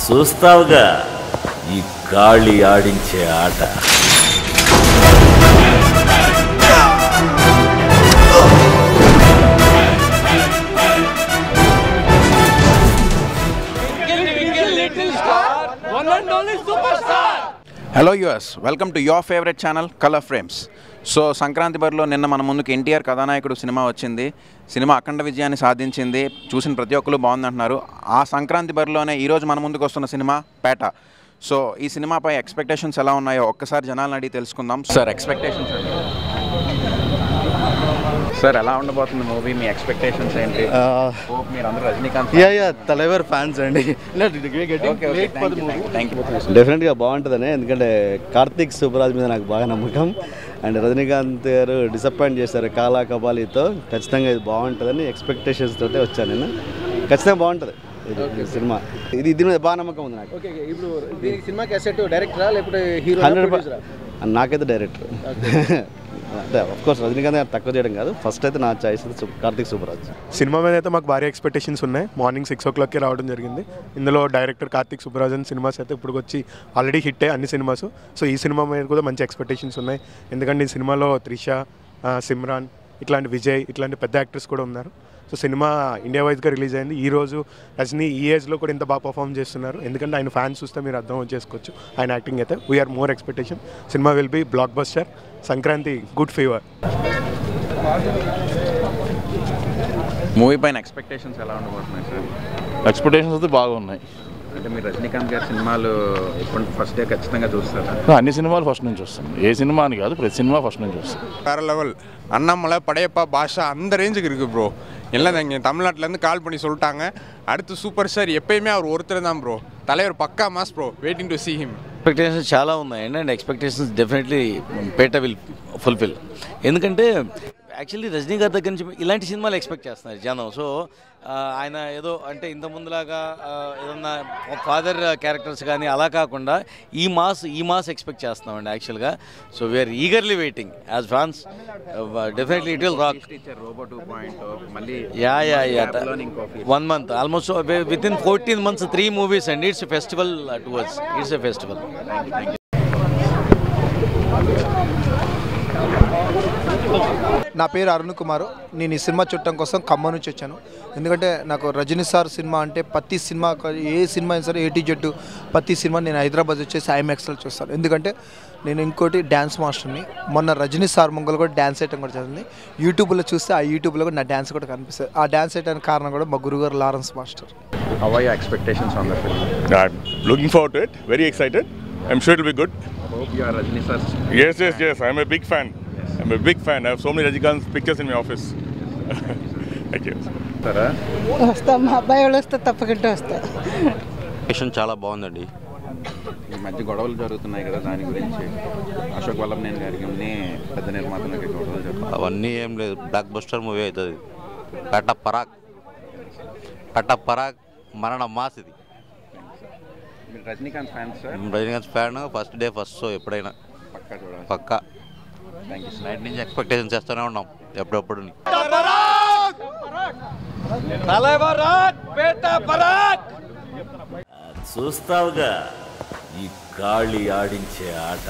చూస్తావుగా ఈ గాలి ఆడించే ఆట. Hello US, welcome to your favourite channel colour frames. So Sankranti బరిలో నిన్న మన ముందుకు ఎన్టీఆర్ కథానాయకుడు సినిమా వచ్చింది. సినిమా అఖండ విజయాన్ని సాధించింది. చూసిన ప్రతి ఒక్కరు బాగుందంటున్నారు. ఆ సంక్రాంతి బరిలోనే ఈరోజు మన ముందుకు వస్తున్న సినిమా పేట. సో ఈ సినిమాపై ఎక్స్పెక్టేషన్స్ ఎలా ఉన్నాయో ఒక్కసారి జనాలను అడిగి తెలుసుకుందాం. సార్, ఎక్స్పెక్టేషన్స్ సార్ ఎలా ఉండబోతుంది మూవీ? మీ ఎక్స్పెక్టేషన్స్ ఏంటి? మీరు అందరూ రజనీకాంత్ తలైవర్ ఫ్యాన్స్ అండి. డెఫినెట్గా బాగుంటుందని, ఎందుకంటే కార్తీక్ సుబ్బరాజ్ మీద నాకు బాగా నమ్మకం. అండ్ రజనీకాంత్ గారు డిసప్పాయింట్ చేశారు కాలా కబాలితో. ఖచ్చితంగా ఇది బాగుంటుందని ఎక్స్పెక్టేషన్స్ తోటే వచ్చాను నేను. ఖచ్చితంగా బాగుంటుంది సినిమా. దీని మీద బాగా నమ్మకం ఉంది నాకు. ఇప్పుడు సినిమాకి అసెట్ డైరెక్టరా లేకపోతే హీరో? 100% నాకైతే డైరెక్టర్. అంటే ఆఫ్కోర్స్ రజనీకాంత్ గారు తక్కువ చేయడం కాదు. ఫస్ట్ అయితే నా చాయిస్ కార్తీక్ సుబ్బరాజ్. సినిమా మీద అయితే మాకు భారీ ఎక్స్పెక్టేషన్స్ ఉన్నాయి. మార్నింగ్ 6 o'clockకే రావడం జరిగింది. ఇందులో డైరెక్టర్ కార్తీక్ సుబ్బరాజ్ అని సినిమాస్ అయితే ఇప్పుడు వచ్చి ఆల్రెడీ హిట్టే అన్ని సినిమాస్. సో ఈ సినిమా మీద కూడా మంచి ఎక్స్పెక్టేషన్స్ ఉన్నాయి. ఎందుకంటే ఈ సినిమాలో త్రిష, సిమ్రాన్, ఇట్లాంటి విజయ్, ఇట్లాంటి పెద్ద యాక్టర్స్ కూడా ఉన్నారు. సో సినిమా ఇండియా వైజ్గా రిలీజ్ అయింది. ఈరోజు రజనీ ఈ ఏజ్లో కూడా ఇంత బాగా పర్ఫామ్ చేస్తున్నారు. ఎందుకంటే ఆయన ఫ్యాన్స్ చూస్తే మీరు అర్థం చేసుకోవచ్చు ఆయన యాక్టింగ్ అయితే. We are more expectation. Cinema will be blockbuster. Sankranti good fever. Movie పైన ఎక్స్పెక్టేషన్స్ ఎలా ఉండబోతున్నాయి సార్? ఎక్స్పెక్టేషన్స్ అయితే బాగున్నాయి. అంటే మీరు రజనీకాంత్ గారి సినిమాలు ఎప్పుడు ఫస్ట్ డే ఖచ్చితంగా చూస్తారా? అన్ని సినిమాలు ఫస్ట్ నుంచి చూస్తాను. ఏ సినిమా అని కాదు, ప్రతి సినిమా ஃபர்ஸ்ட் నుంచి చూస్తాను. வேறு லெவல். அண்ணாமலை, படையப்பா, பாஷா அந்த ரேஞ்சுக்கு இருக்குது ப்ரோ. எல்லாம் இங்கே தமிழ்நாட்டிலேருந்து கால் பண்ணி சொல்லிட்டாங்க. அடுத்து சூப்பர் ஸ்டார் எப்பயுமே அவர் ஒருத்தர் தான் ப்ரோ. தலைவர் பக்கா mass bro. Waiting to see him. Expectations చాలా ఉన్నాయండి. And expectations definitely Petta will fulfil. ఎందుకంటే యాక్చువల్లీ రజనీకాంత్ దగ్గర నుంచి ఇలాంటి సినిమాలు ఎక్స్పెక్ట్ చేస్తున్నారు జనం. సో ఆయన ఏదో అంటే ఇంత ముందులాగా ఏదన్నా ఫాదర్ క్యారెక్టర్స్ కానీ అలా కాకుండా ఈ మాస్ ఎక్స్పెక్ట్ చేస్తున్నామండి యాక్చువల్గా. So we are eagerly waiting as fans. Definitely it will rock. Yeah 1 month almost within 14 months 3 movies అండి. It's festival towards. It's a festival. నా పేరు అరుణ్ కుమార్. నేను ఈ సినిమా చూడటం కోసం ఖమ్మం నుంచి వచ్చాను. ఎందుకంటే నాకు రజనీ సార్ సినిమా అంటే ప్రతి సినిమా, ఏ సినిమా అయినా సరే A to Z ప్రతి సినిమా నేను హైదరాబాద్ వచ్చేసి IMAXలో చూస్తాను. ఎందుకంటే నేను ఇంకోటి డ్యాన్స్ మాస్టర్ని. మొన్న రజనీ సార్ ముంగలు కూడా డ్యాన్స్ వేయటం కూడా జరిగింది. యూట్యూబ్లో చూస్తే ఆ యూట్యూబ్లో కూడా నా డ్యాన్స్ కూడా కనిపిస్తుంది. ఆ డ్యాన్స్ వేయడానికి కారణం కూడా మా గురుగారు Lawrence master. How are your expectations on the film? I'm looking forward to it. Very excited. I'm sure it will be good. Hope you are Rajni sir. Yes. I'm a big fan. I'm a big fan. I have so many Rajnikant pictures in my office. Thank you. Sir, వస్తా, మా అబ్బాయి వాళ్ళు వస్తే తప్పకుండా వస్తా. చాలా బాగుందండి. ఈ మధ్య గొడవలు జరుగుతున్నాయి కదా, దాని గురించి అశోక్ వల్లభనేని గారికి పెద్ద నిర్మాతలకి గొడవలు జరుగుతాయి. అవన్నీ ఏం లేదు. బ్లాక్ బస్టర్ మూవీ అవుతుంది. పేట పరాగ్ మరణ మాస్. ఇది మీరు Rajinikanth fans sir? Rajinikanth fan. First day first show ఎప్పుడైనా పక్కా. Thank you. నైట్ నుంచి ఎక్స్పెక్టేషన్ చేస్తూనే ఉన్నాం ఎప్పుడప్పుడు. చూస్తావుగా ఈ గాలి ఆడించే ఆట.